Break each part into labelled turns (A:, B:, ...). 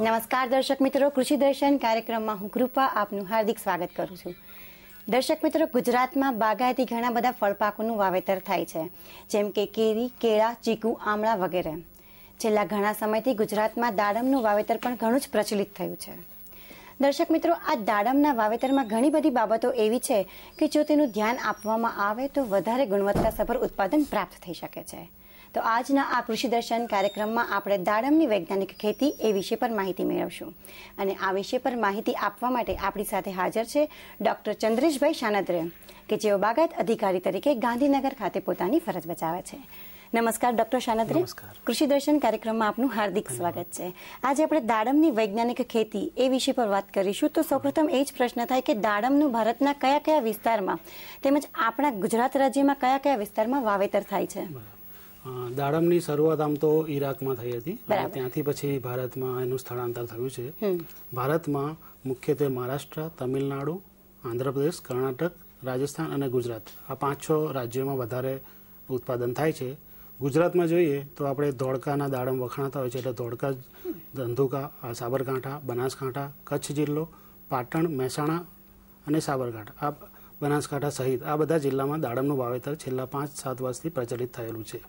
A: નમસ્કાર દર્શક મિત્રો, કૃષિ દર્શન કાર્યક્રમમાં હું કૃપા આપનું હાર્દિક સ્વાગત કરું છું. દર્શક મિત્રો, ગુજરાતમાં બાગાયતી ઘણા બધા ફળપાકોનું વાવેતર થાય છે, જેમ કે કેરી, કેળા, ચીકુ, આમળા વગેરે. છેલ્લા ઘણા સમયથી ગુજરાતમાં દાડમનું વાવેતર પણ ઘણું જ પ્રચલિત થયું છે. દર્શક મિત્રો, આ દાડમના વાવેતરમાં ઘણી બધી બાબતો એવી છે કે જો તેનું ધ્યાન આપવામાં આવે તો વધારે ગુણવત્તાસભર ઉત્પાદન પ્રાપ્ત થઈ શકે છે. તો આજના આ કૃષિ દર્શન કાર્યક્રમમાં આપણે દાડમની વૈજ્ઞાનિક ખેતી એ વિષય પર માહિતી મેળવશું. અને આ વિષય પર માહિતી આપવા માટે આપણી સાથે હાજર છે ડોક્ટર ચંદ્રેશભાઈ શાનદ્રે, કે જેઓ બાગાયત અધિકારી તરીકે ગાંધીનગર ખાતે પોતાની ફરજ બજાવે છે. નમસ્કાર ડોક્ટર શાનદ્રે, કૃષિ દર્શન કાર્યક્રમમાં આપનું હાર્દિક સ્વાગત છે. આજે આપણે દાડમની વૈજ્ઞાનિક ખેતી એ વિષય પર વાત કરીશું. તો સૌપ્રથમ એ જ પ્રશ્ન થાય કે દાડમનું ભારતના કયા કયા વિસ્તારમાં તેમજ આપણા ગુજરાત રાજ્યમાં કયા કયા વિસ્તારમાં વાવેતર થાય છે?
B: દાડમની શરૂઆત આમ તો ઈરાકમાં થઈ હતી, ત્યાંથી પછી ભારતમાં એનું સ્થળાંતર થયું છે. ભારતમાં મુખ્યત્વે મહારાષ્ટ્ર, તમિલનાડુ, આંધ્રપ્રદેશ, કર્ણાટક, રાજસ્થાન અને ગુજરાત આ 5-6 રાજ્યોમાં વધારે ઉત્પાદન થાય છે. ગુજરાતમાં જોઈએ તો આપણે ધોળકાના દાડમ વખણાતા હોય છે, એટલે ધોળકા, ધંધુકા, સાબરકાંઠા, બનાસકાંઠા, કચ્છ જિલ્લો, પાટણ, મહેસાણા અને સાબરકાંઠા, આ બનાસકાંઠા સહિત આ બધા જિલ્લામાં દાડમનું વાવેતર છેલ્લા 5-7 વર્ષથી પ્રચલિત થયેલું છે.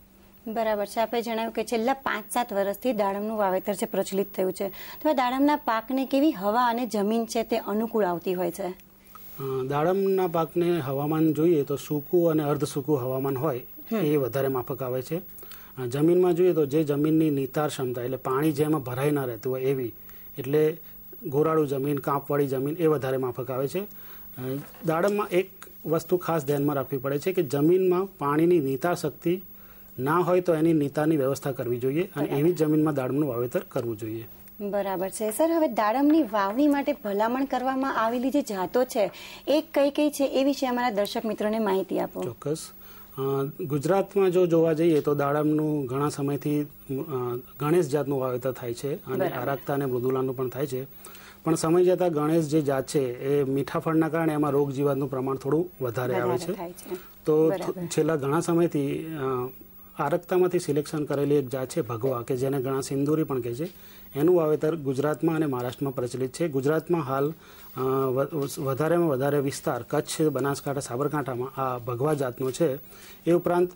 A: બરાબર છે. આપણે જણાવ્યું કે છેલ્લા 5-7 વર્ષથી દાડમનું વાવેતર છે પ્રચલિત થયું છે. તો આ દાડમના પાકને કેવી હવા અને જમીન છે તે અનુકૂળ આવતી હોય છે?
B: દાડમના પાકને હવામાન જોઈએ તો સૂકું અને અર્ધ સૂકું હવામાન હોય એ વધારે માફક આવે છે. જમીનમાં જોઈએ તો જે જમીનની નિતાર ક્ષમતા એટલે પાણી જેમાં ભરાઈ ના રહેતું હોય એવી, એટલે ગોરાળું જમીન, કાંપવાળી જમીન એ વધારે માફક આવે છે. દાડમમાં એક વસ્તુ ખાસ ધ્યાનમાં રાખવી પડે છે કે જમીનમાં પાણીની નિતાર શક્તિ ના હોય તો એની નિતારની વ્યવસ્થા કરવી જોઈએ અને એવી જમીનમાં દાડમનું વાવેતર કરવું જોઈએ.
A: બરાબર છે. સર, હવે દાડમની વાવણી માટે ભલામણ કરવામાં આવેલી જે જાતો છે એ કઈ કઈ છે એ વિશે અમારા દર્શક મિત્રોને માહિતી આપો.
B: ચોક્કસ. ગુજરાતમાં જો જોવા જઈએ તો દાડમનું ઘણા સમયથી ગણેશ જાતનું વાવેતર થાય છે અને આરાક્તા અને મૃદુલાનું પણ થાય છે. પણ સમય જતાં ગણેશ જે જાત છે એ મીઠા ફળના કારણે એમાં રોગ જીવાતનું પ્રમાણ થોડું વધારે આવે છે. તો છેલ્લા ઘણા સમયથી આરક્તામાંથી સિલેક્શન કરેલી એક જાત છે ભગવા, કે જેને ઘણા સિંદૂરી પણ કહે છે. એનું વાવેતર ગુજરાતમાં અને મહારાષ્ટ્રમાં પ્રચલિત છે. ગુજરાતમાં હાલ વધારેમાં વધારે વિસ્તાર કચ્છ, બનાસકાંઠા, સાબરકાંઠામાં આ ભગવા જાતનો છે. એ ઉપરાંત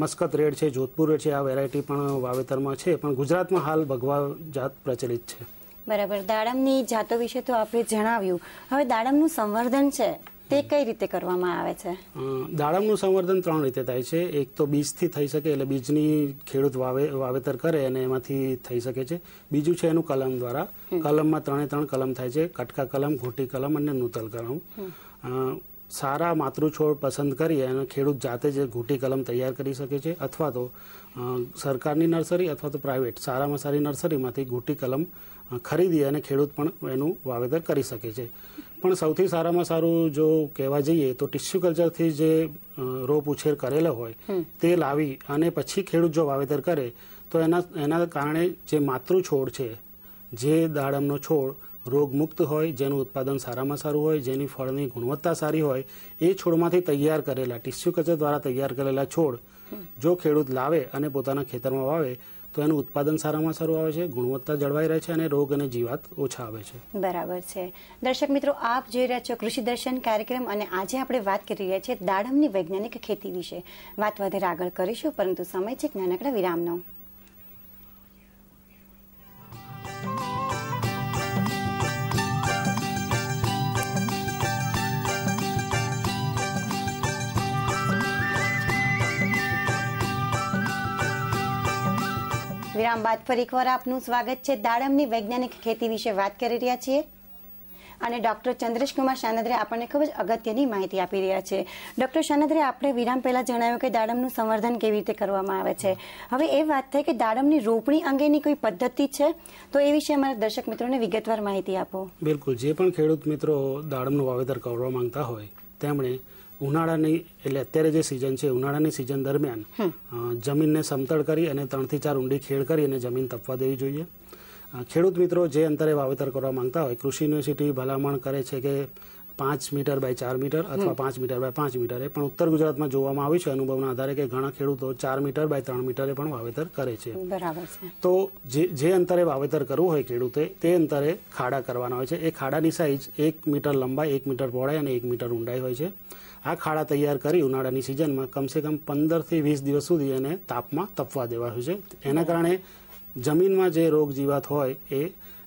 B: મસ્કત રેડ છે, જોધપુર રેડ છે, આ વેરાયટી પણ વાવેતરમાં છે. પણ ગુજરાતમાં હાલ ભગવા જાત પ્રચલિત છે.
A: બરાબર. દાડમની જાતો વિશે તો આપણે જણાવ્યું. હવે દાડમનું સંવર્ધન છે તે કઈ રીતે કરવામાં આવે છે?
B: દાડમનું સંવર્ધન 3 રીતે થાય છે. એક તો બીજથી થઈ શકે, એટલે બીજની ખેડૂત વાવેતર કરે અને એમાંથી થઈ શકે છે. બીજું છે એનું કલમ દ્વારા. કલમમાં 3 કલમ થાય છે: કટકા કલમ, ઘૂંટી કલમ અને નૂતલ કલમ. સારા માતૃ છોડ પસંદ કરી અને ખેડૂત જાતે જ ઘૂંટી કલમ તૈયાર કરી શકે છે, અથવા તો સરકારની નર્સરી અથવા તો પ્રાઇવેટ સારામાં સારી નર્સરીમાંથી ઘૂંટી કલમ ખરીદી અને ખેડૂત પણ એનું વાવેતર કરી શકે છે. પણ સૌથી સારામાં સારું જો કહેવા જઈએ તો ટિશ્યુ કલ્ચરથી જે રોપ ઉછેર કરેલો હોય તે લાવી અને પછી ખેડૂત જો વાવેતર કરે તો એના કારણે જે માતૃ છોડ છે, જે દાડમનો છોડ રોગમુક્ત હોય, જેનું ઉત્પાદન સારામાં સારું હોય, જેની ફળની ગુણવત્તા સારી હોય, એ છોડમાંથી તૈયાર કરેલા ટિશ્યુ કલ્ચર દ્વારા તૈયાર કરેલા છોડ જો ખેડૂત લાવે અને પોતાના ખેતરમાં વાવે તો એનું ઉત્પાદન સારામાં સારું આવે છે, ગુણવત્તા જળવાઈ રહે છે અને રોગ અને જીવાત ઓછા આવે છે.
A: બરાબર છે. દર્શક મિત્રો, આપ જોઈ રહ્યા છો કૃષિ દર્શન કાર્યક્રમ અને આજે આપણે વાત કરી રહ્યા છીએ દાડમની વૈજ્ઞાનિક ખેતી વિશે. વાત વધારે આગળ કરીશું, પરંતુ સમય છે એક નાનકડા વિરામનો. વિરામ બાદ ફરી એકવાર આપનું સ્વાગત છે. દાડમની વૈજ્ઞાનિક ખેતી વિશે વાત કરી રહ્યા છીએ અને ડોક્ટર ચંદ્રેશકુમાર શાનદ્રે આપણને ખૂબ જ અગત્યની માહિતી આપી રહ્યા છે. ડોક્ટર શાનદ્રે, આપણે વિરામ પહેલા જણાવ્યું કે દાડમનું સંવર્ધન કેવી રીતે કરવામાં આવે છે. હવે એ વાત થઈ કે દાડમની રોપણી અંગેની કોઈ પદ્ધતિ છે, તો એ વિશે અમારા દર્શક મિત્રોને વિગતવાર માહિતી આપો.
B: બિલકુલ. જે પણ ખેડૂત મિત્રો દાડમનું વાવેતર કરવા માંગતા હોય તેમણે ઉનાળાની, એટલે અત્યારે જે સિઝન છે ઉનાળાની સિઝન દરમિયાન જમીનને સમતળ કરી અને 3 થી 4 ઊંડી ખેડ કરી અને જમીન તપવા દેવી જોઈએ. ખેડૂત મિત્રો જે અંતરે વાવેતર કરવા માંગતા હોય, કૃષિ યુનિવર્સિટી ભલામણ કરે છે કે 5 મીટર બાય 4 મીટર અથવા 5 મીટર બાય 5 મીટરે, પણ ઉત્તર ગુજરાતમાં જોવામાં આવ્યું છે અનુભવના આધારે કે ઘણા ખેડૂતો 4 મીટર બાય 3 મીટરે પણ વાવેતર કરે છે.
A: બરાબર છે.
B: તો જે અંતરે વાવેતર કરવું હોય ખેડૂતે તે અંતરે ખાડા કરવાના હોય છે. એ ખાડાની સાઇઝ 1 મીટર લંબાઈ, 1 મીટર પહોળાઈ અને 1 મીટર ઊંડાઈ હોય છે. આ ખાડા તૈયાર કરી ઉનાળાની સિઝનમાં કમસે કમ 15 થી 20 દિવસ સુધી એને તાપમાં તપવા દેવા હોય છે. એના કારણે જમીનમાં જે રોગ જીવાત હોય એ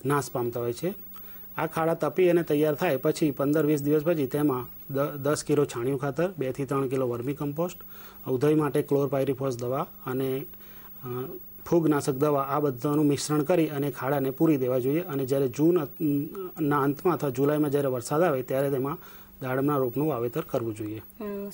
B: નાશ પામતા હોય છે. આ ખાડા તપી અને તૈયાર થાય પછી 15-20 દિવસ પછી તેમાં 10 કિલો છાણિયું ખાતર, 2 થી 3 કિલો વર્મી કમ્પોસ્ટ, ઉધઈ માટે ક્લોરપાયરીફોસ દવા અને ફૂગનાશક દવા, આ બધાનું મિશ્રણ કરી અને ખાડાને પૂરી દેવા જોઈએ. અને જ્યારે જૂનના અંતમાં અથવા જુલાઈમાં જ્યારે વરસાદ આવે ત્યારે તેમાં દાડમના રોપનું વાવેતર કરવું જોઈએ.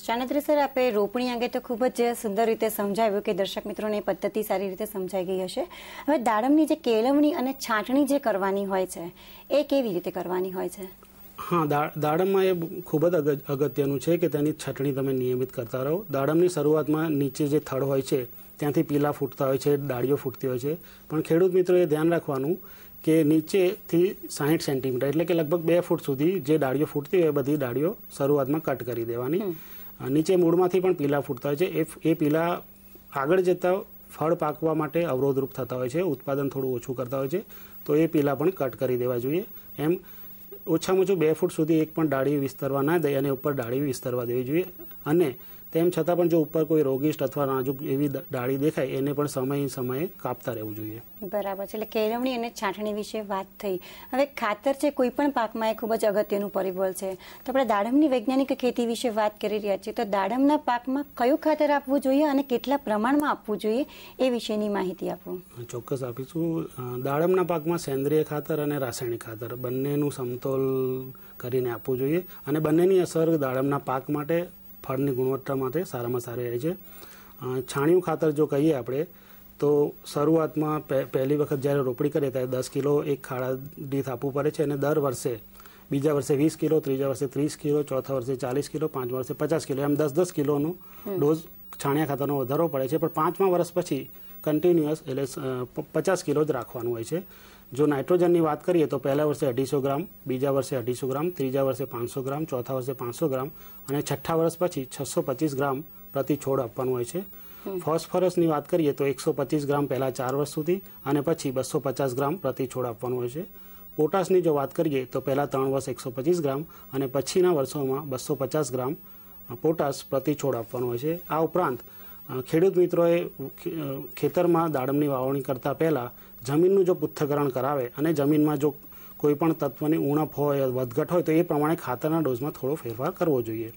A: શાનદ્રી સર, આપે રોપણી અંગે તો ખૂબ જ સુંદર રીતે સમજાવ્યું કે દર્શક મિત્રોને એ પદ્ધતિ સારી રીતે સમજાઈ ગઈ હશે. હવે દાડમની જે કેળવણી અને છાંટણી જે કરવાની હોય છે એ કેવી રીતે કરવાની હોય છે?
B: હા, દાડમમાં એ ખૂબ જ અગત્યનું છે કે તેની છટણી તમે નિયમિત કરતા રહો. દાડમની શરૂઆતમાં નીચે જે થડ હોય છે ત્યાંથી પીલા ફૂટતા હોય છે, ડાળીઓ ફૂટતી હોય છે, પણ ખેડૂત મિત્રોએ ધ્યાન રાખવાનું કે નીચેથી 60 સેન્ટીમીટર એટલે કે લગભગ 2 ફૂટ સુધી જે ડાળીઓ ફૂટતી હોય બધી ડાળીઓ શરૂઆતમાં કટ કરી દેવાની. નીચે મૂળમાંથી પણ પીલા ફૂટતા હોય છે. એ પીલા આગળ જતા ફળ પાકવા માટે અવરોધરૂપ થતા હોય છે, ઉત્પાદન થોડું ઓછું કરતા હોય છે, તો એ પીલા પણ કટ કરી દેવા જોઈએ. એમ ઓછામાં ઓછું 2 ફૂટ સુધી એક પણ ડાળી વિસ્તરવા ના દે અને ઉપર ડાળી વિસ્તરવા દેવી જોઈએ. અને તેમ છતાં પણ જો ઉપર કોઈ રોગિષ્ટ અથવા નાજુક એવી ડાળી દેખાય એને પણ સમયે કાપતા રહેવું જોઈએ.
A: બરાબર છે. એટલે કેળવણી અને છાંટણી વિશે વાત થઈ. હવે ખાતર છે કોઈ પણ પાકમાં એ ખૂબ જ અગત્યનું પરિબળ છે. તો આપણે દાડમની વૈજ્ઞાનિક ખેતી વિશે વાત કરી રહ્યા છીએ. તો દાડમના પાકમાં કયું ખાતર આપવું જોઈએ અને કેટલા પ્રમાણમાં આપવું જોઈએ એ વિશેની માહિતી આપો.
B: ચોક્કસ આપીશું. દાડમના પાકમાં સેન્દ્રિય ખાતર અને રાસાયણિક ખાતર બંનેનું સમતોલ કરીને આપવું જોઈએ. અને બંનેની અસર દાડમના પાક માટે, ફળની ગુણવત્તા માટે સારામાં સારી રહે છે. છાણિયું ખાતર જો કહીએ આપણે તો શરૂઆતમાં પહેલી વખત જ્યારે રોપણી કરીએ ત્યારે 10 કિલો એક ખાડા દીઠ આપવું પડે છે. અને દર વર્ષે બીજા વર્ષે 20 કિલો, ત્રીજા વર્ષે 30 કિલો, ચોથા વર્ષે 40 કિલો, પાંચમા વર્ષે 50 કિલો, એમ 10-10 કિલોનો ડોઝ છાણિયા ખાતરનો વધારવો પડે છે. પણ 5મા વર્ષ પછી કન્ટિન્યુઅસ એટલે 50 કિલો જ રાખવાનું હોય છે. જો નાઇટ્રોજનની વાત કરીએ તો પહેલા વર્ષે 250 ગ્રામ, બીજા વર્ષે 250 ગ્રામ, ત્રીજા વર્ષે 500 ગ્રામ, ચોથા વર્ષે 500 ગ્રામ અને છઠ્ઠા વર્ષ પછી 625 ગ્રામ પ્રતિ છોડ આપવાનું હોય છે. ફોસ્ફરસની વાત કરીએ તો 125 ગ્રામ પહેલા 4 વર્ષ સુધી અને પછી 250 ગ્રામ પ્રતિ છોડ આપવાનું હોય છે. પોટાશની જો વાત કરીએ તો પહેલા 3 વર્ષ 125 ગ્રામ અને પછીના વર્ષોમાં 250 ગ્રામ પોટાશ પ્રતિ છોડ આપવાનું હોય છે. આ ઉપરાંત ખેડૂત મિત્રોએ ખેતરમાં દાડમની વાવણી કરતા પહેલા જમીનનું જો પૃથ્થકરણ કરાવે અને જમીનમાં જો કોઈ પણ તત્વની ઉણપ હોય, વધઘટ હોય તો એ પ્રમાણે ખાતરના ડોઝમાં થોડો ફેરફાર કરવો જોઈએ.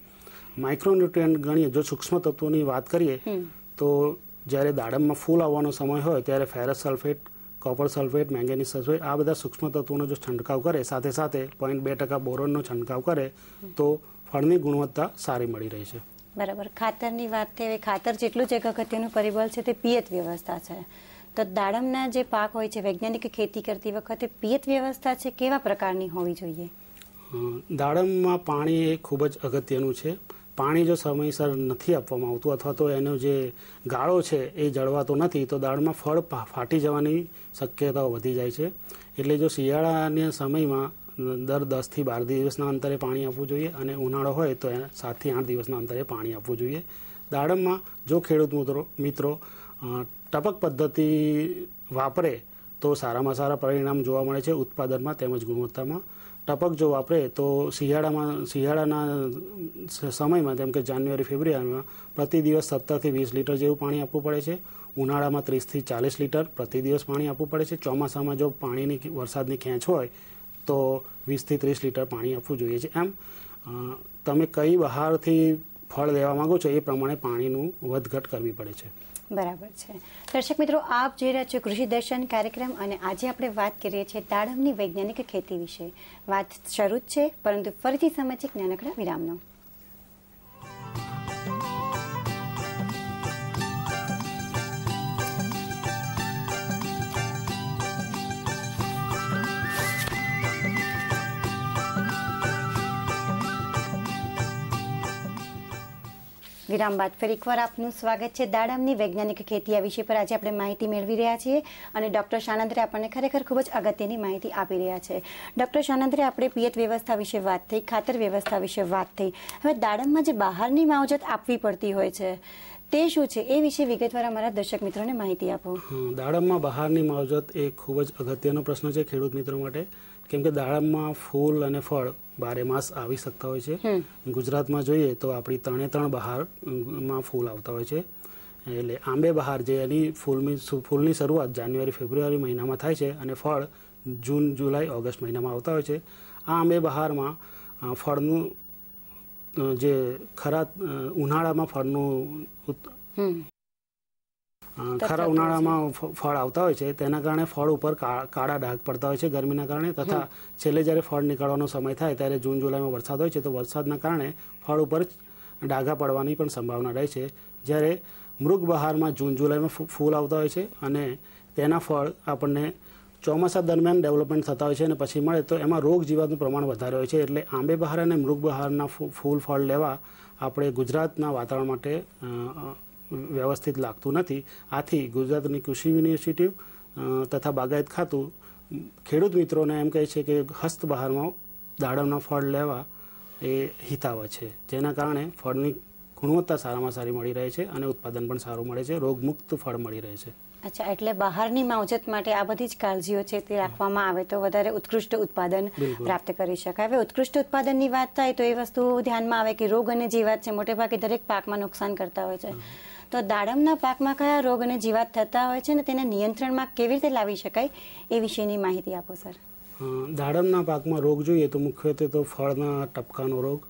B: માઇક્રોન્યુટ્રિયન્ટ ગણીએ, જો સૂક્ષ્મ તત્વોની વાત કરીએ તો જ્યારે દાડમમાં ફૂલ આવવાનો સમય હોય ત્યારે ferrous sulphate, copper sulphate, manganese sulphate આ બધા સૂક્ષ્મ તત્વોનો જો છંટકાવ કરે, સાથે સાથે 0.2% બોરોનનો છંટકાવ કરે તો ફળની ગુણવત્તા સારી મળી રહે છે.
A: બરાબર. ખાતરની વાત થઈ, ખાતર જેટલું જ એક અગત્યનું પરિબળ છે તે પિયત વ્યવસ્થા છે. તો દાડમના જે પાક હોય છે વૈજ્ઞાનિક ખેતી કરતી વખતે પિયત વ્યવસ્થા છે કેવા પ્રકારની હોવી જોઈએ?
B: દાડમમાં પાણી એ ખૂબ જ અગત્યનું છે. પાણી જો સમયસર નથી આપવામાં આવતું અથવા તો એનો જે ગાળો છે એ જળવાતો નથી તો દાળમાં ફળ ફાટી જવાની શક્યતાઓ વધી જાય છે. એટલે જો શિયાળાના સમયમાં દર 10 થી 12 દિવસના અંતરે પાણી આપવું જોઈએ અને ઉનાળો હોય તો 7 થી 8 દિવસના અંતરે પાણી આપવું જોઈએ. દાડમમાં જો ખેડૂત મિત્રો ટપક પદ્ધતિ વાપરે તો સારામાં સારા પરિણામ જોવા મળે છે ઉત્પાદનમાં તેમજ ગુણવત્તામાં. ટપક જો વાપરે તો શિયાળાના સમયમાં જેમ કે જાન્યુઆરી, ફેબ્રુઆરીમાં પ્રતિ દિવસ 17 થી 20 લીટર જેવું પાણી આપવું પડે છે. ઉનાળામાં 30 થી 40 લીટર પ્રતિ દિવસ પાણી આપવું પડે છે. ચોમાસામાં જો વરસાદની ખેંચ હોય તો 20 થી 30 લીટર પાણી આપવું જોઈએ છે. એમ તમે કઈ બહારથી ફળ લેવા માંગો છો એ પ્રમાણે પાણીનું વધઘટ કરવી પડે છે.
A: બરાબર છે. દર્શક મિત્રો, આપ જોઈ રહ્યા છો કૃષિ દર્શન કાર્યક્રમ અને આજે આપણે વાત કરીએ છીએ દાડમની વૈજ્ઞાનિક ખેતી વિશે. વાત શરૂ જ છે પરંતુ ફરીથી સમય છે નાનકડા વિરામનો. વિરામ બાદ ફરી એકવાર આપનું સ્વાગત છે. દાડમની વૈજ્ઞાનિક ખેતી આ વિષય પર આજે આપણે માહિતી મેળવી રહ્યા છીએ અને ડૉક્ટર શાનંદરે આપણને ખરેખર ખૂબ જ અગત્યની માહિતી આપી રહ્યા છે. ડૉક્ટર શાનંદરે આપણે પિયત વ્યવસ્થા વિશે વાત થઈ, ખાતર વ્યવસ્થા વિશે વાત થઈ. હવે દાડમમાં જે બહારની માવજત આપવી પડતી હોય છે તે શું છે એ વિશે વિગતવાર અમારા દર્શક મિત્રોને માહિતી આપો.
B: દાડમમાં બહારની માવજત એ ખૂબ જ અગત્યનો પ્રશ્ન છે ખેડૂત મિત્રો માટે, કેમ કે દાડમમાં ફૂલ અને ફળ બારે માસ આવી શકતા હોય છે. ગુજરાતમાં જોઈએ તો આપણી 3 બહારમાં ફૂલ આવતા હોય છે. એટલે આંબે બહાર જે એની ફૂલની શરૂઆત જાન્યુઆરી ફેબ્રુઆરી મહિનામાં થાય છે અને ફળ જૂન જુલાઈ ઓગસ્ટ મહિનામાં આવતા હોય છે. આ આંબે બહારમાં ફળનું જે ખરા ઉનાળામાં ફળ આવતા હોય છે તેના કારણે ફળ ઉપર કાળા ડાઘ પડતા હોય છે ગરમીના કારણે, તથા છેલ્લે જ્યારે ફળ નીકળવાનો સમય થાય ત્યારે જૂન જુલાઈમાં વરસાદ હોય છે તો વરસાદના કારણે ફળ ઉપર ડાઘા પડવાની પણ સંભાવના રહે છે. જ્યારે મૃગ બહારમાં જૂન જુલાઈમાં ફૂલ આવતા હોય છે અને તેના ફળ આપણને ચોમાસા દરમિયાન ડેવલપમેન્ટ થતા હોય છે અને પછી મળે તો એમાં રોગ જીવાતનું પ્રમાણ વધારે હોય છે. એટલે આંબે બહાર અને મૃગ બહારના ફૂલ ફળ લેવા આપણે ગુજરાતના વાતાવરણ માટે વ્યવસ્થિત લાગતું નથી. આથી ગુજરાતની કૃષિ યુનિવર્સિટી તથા બાગાયત ખાતું ખેડૂત મિત્રોને એમ કહે છે કે હસ્ત બહારમાં દાડમના ફળ લેવા એ હિતાવહ છે, જેના કારણે ફળની ગુણવત્તા સારામાં સારી મળી રહે છે અને ઉત્પાદન પણ સારું મળે છે, રોગમુક્ત ફળ મળી રહે છે.
A: અચ્છા, એટલે બહારની માવજત માટે આ બધી જ કાળજીઓ છે તે રાખવામાં આવે તો વધારે ઉત્કૃષ્ટ ઉત્પાદન પ્રાપ્ત કરી શકાય. હવે ઉત્કૃષ્ટ ઉત્પાદનની વાત થાય તો એ વસ્તુ ધ્યાનમાં આવે કે રોગ અને જીવાત છે મોટે ભાગે દરેક પાકમાં નુકસાન કરતા હોય છે. તો દાડમના પાકમાં કયા રોગ અને જીવાત થતા હોય છે અને તેને નિયંત્રણમાં કેવી રીતે લાવી શકાય એ વિશેની માહિતી આપો સર.
B: દાડમના પાકમાં રોગ જોઈએ તો મુખ્યત્વે તો ફળના ટપકાનો રોગ,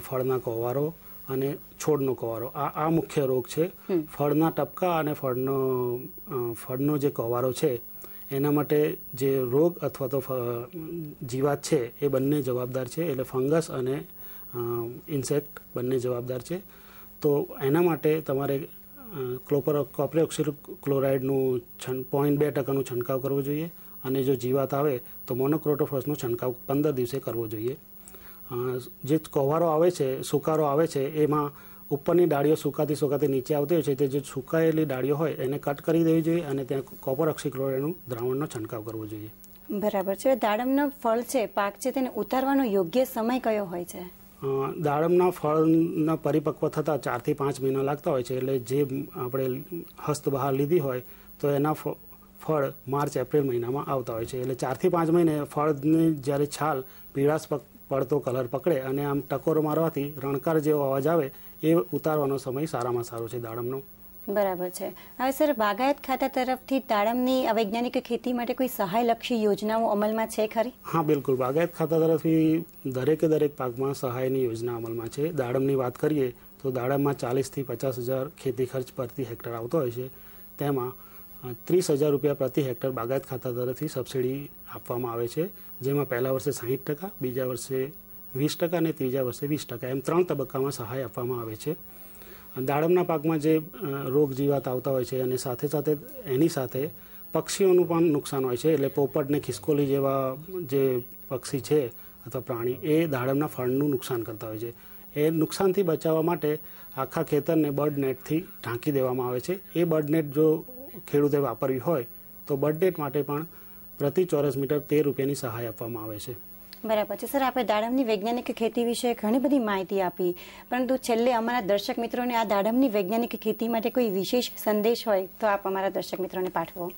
B: ફળના કોવારો અને છોડનો કોવારો આ મુખ્ય રોગ છે. ફળના ટપકા અને ફળનો જે કોવારો છે એના માટે જે રોગ અથવા તો જીવાત છે એ બંને જવાબદાર છે, એટલે ફંગસ અને ઇન્સેક્ટ બંને જવાબદાર છે. તો એના માટે તમારે કોપર ઓક્સી ક્લોરાઇડનું 0.2% છંટકાવ કરવો જોઈએ અને જો જીવાત આવે તો મોનોક્રોટોફોસનો છંટકાવ 15 દિવસે કરવો જોઈએ. જે કોવારો આવે છે, સુકારો આવે છે, એમાં ઉપરની ડાળીઓ સુકાતી નીચે આવતી હોય છે, તે જે સુકાયેલી ડાળીઓ હોય એને કટ કરી દેવી જોઈએ અને ત્યાં કોપર ઓક્સી ક્લોરાઇડનું દ્રાવણનો છંટકાવ કરવો જોઈએ.
A: બરાબર છે. દાડમનો ફળ છે, પાક છે, તેને ઉતારવાનો યોગ્ય સમય કયો હોય છે?
B: દાડમના ફળના પરિપક્વ થતાં 4 થી 5 મહિના લાગતા હોય છે. એટલે જે આપણે હસ્ત બહાર લીધી હોય તો એના ફળ માર્ચ એપ્રિલ મહિનામાં આવતા હોય છે. એટલે 4 થી 5 મહિને ફળની જ્યારે છાલ પીળાશ પડતો કલર પકડે અને આમ ટકોરો મારવાથી રણકાર જેવો અવાજ આવે એ ઉતારવાનો સમય સારામાં સારો છે દાડમનો.
A: બરાબર છે. હવે સર, બાગાયત ખાતા તરફથી દાડમની વૈજ્ઞાનિક ખેતી માટે કોઈ સહાયલક્ષી યોજનાઓ અમલમાં છે ખરી?
B: હા, બિલકુલ. બાગાયત ખાતા તરફથી દરેક પાકમાં સહાયની યોજના અમલમાં છે. દાડમની વાત કરીએ તો દાડમમાં 40,000 થી 50,000 ખેતી ખર્ચ પ્રતિ હેક્ટર આવતો હોય છે. તેમાં 30,000 રૂપિયા પ્રતિ હેક્ટર બાગાયત ખાતા તરફથી સબસિડી આપવામાં આવે છે, જેમાં પહેલા વર્ષે 60%, બીજા વર્ષે 20% અને ત્રીજા વર્ષે 20%, એમ 3 તબક્કામાં સહાય આપવામાં આવે છે. દાડમના પાકમાં જે રોગ જીવાત આવતા હોય છે અને સાથે એની સાથે પક્ષીઓનું પણ નુકસાન હોય છે. એટલે પોપટ ને ખિસકોલી જેવા જે પક્ષી છે અથવા પ્રાણી એ દાડમના ફળનું નુકસાન કરતા હોય છે. એ નુકસાનથી બચાવવા માટે આખા ખેતરને બર્ડ નેટથી ઢાંકી દેવામાં આવે છે. એ બર્ડ નેટ જો ખેડૂતે વાપરવી હોય તો બર્ડ નેટ માટે પણ પ્રતિ ચોરસ મીટર 13 રૂપિયાની સહાય આપવામાં આવે છે.
A: બરાબર છે. સર, આપણે દાડમની વૈજ્ઞાનિક ખેતી વિશે ઘણી બધી માહિતી આપી, પરંતુ છેલ્લે અમારા દર્શક મિત્રોને આ દાડમની વૈજ્ઞાનિક ખેતી માટે કોઈ વિશેષ સંદેશ હોય તો આપ અમારા દર્શક મિત્રોને પાઠવો.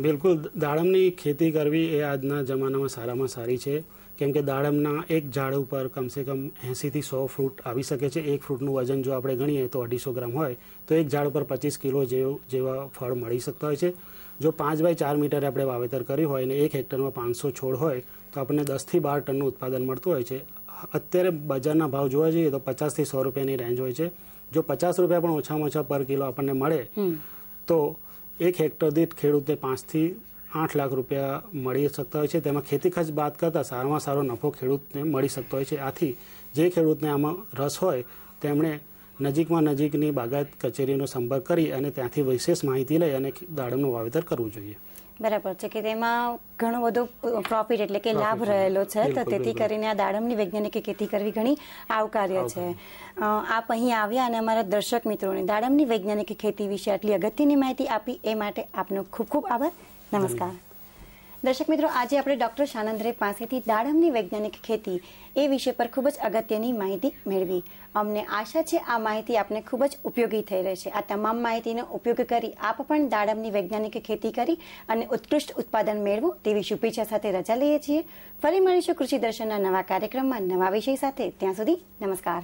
B: બિલકુલ. દાડમની ખેતી કરવી એ આજના જમાનામાં સારામાં સારી છે, કેમ કે દાડમના એક ઝાડ ઉપર કમસે કમ 80 થી 100 ફ્રૂટ આવી શકે છે. એક ફ્રૂટનું વજન જો આપણે ગણીએ તો 250 ગ્રામ હોય તો એક ઝાડ ઉપર 25 કિલો જેવા ફળ મળી શકતા હોય છે. જો 5 બાય 4 મીટર આપણે વાવેતર કર્યું હોય અને 1 હેક્ટરમાં 500 છોડ હોય તો આપણને 10 થી 12 ટનનું ઉત્પાદન મળતું હોય છે. અત્યારે બજારના ભાવ જોવા જઈએ તો 50 થી 100 રૂપિયાની રેન્જ હોય છે. જો 50 રૂપિયા પણ ઓછામાં ઓછા પર કિલો આપણને મળે તો 1 હેક્ટર દીઠ ખેડૂતને 5 થી 8 લાખ રૂપિયા મળી શકતા હોય છે. તેમાં ખેતી ખર્ચ બાદ કરતાં સારામાં સારો નફો ખેડૂતને મળી શકતો હોય છે. આથી જે ખેડૂતને આમાં રસ હોય તેમણે નજીકની બાગાયત કચેરીનો સંપર્ક કરી અને ત્યાંથી વિશેષ માહિતી લઈ અને દાડમનું વાવેતર કરવું જોઈએ.
A: બરાબર છે કે તેમાં ઘણો બધો પ્રોફિટ એટલે કે લાભ રહેલો છે, તો તેથી કરીને આ દાડમની વૈજ્ઞાનિક ખેતી કરવી ઘણી આવકાર્ય છે. આપ અહીં આવ્યા અને અમારા દર્શક મિત્રોને દાડમની વૈજ્ઞાનિક ખેતી વિશે આટલી અગત્યની માહિતી આપી એ માટે આપનો ખૂબ ખૂબ આભાર. નમસ્કાર. દર્શક મિત્રો, આજે આપણે ડોક્ટર શાનંદરે પાસેથી દાડમની વૈજ્ઞાનિક ખેતી એ વિષય પર ખૂબ જ અગત્યની માહિતી મેળવી. અમને આશા છે આ માહિતી આપને ખૂબ જ ઉપયોગી થઈ રહેશે. આ તમામ માહિતીનો ઉપયોગ કરી આપ પણ દાડમની વૈજ્ઞાનિક ખેતી કરી અને ઉત્કૃષ્ટ ઉત્પાદન મેળવો તેવી શુભેચ્છા સાથે રજા લઈએ છીએ. ફરી મળીશું કૃષિ દર્શનના નવા કાર્યક્રમમાં નવા વિષય સાથે. ત્યાં સુધી નમસ્કાર.